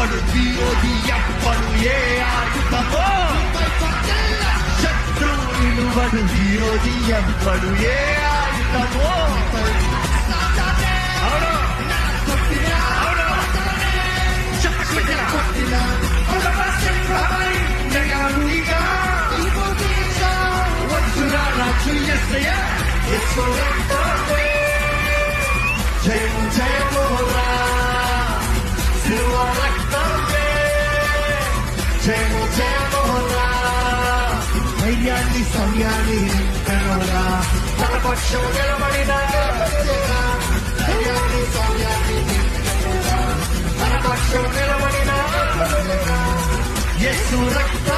నిలబడు విరోధి ఎవ్వడు ఏ ఆయుధమో శత్రువు నిలబడు విరోధి ఎవ్వడు ఏ ఆయుధమో జయము జయమురా శిలువ రక్తమే జయము జయమురా ధైర్యాన్ని సమయాన్ని కనురా తన పక్షం నిలబడిన ధైర్యాన్ని సమయాన్ని కనురా తన పక్షం నిలబడిన యేసు రక్త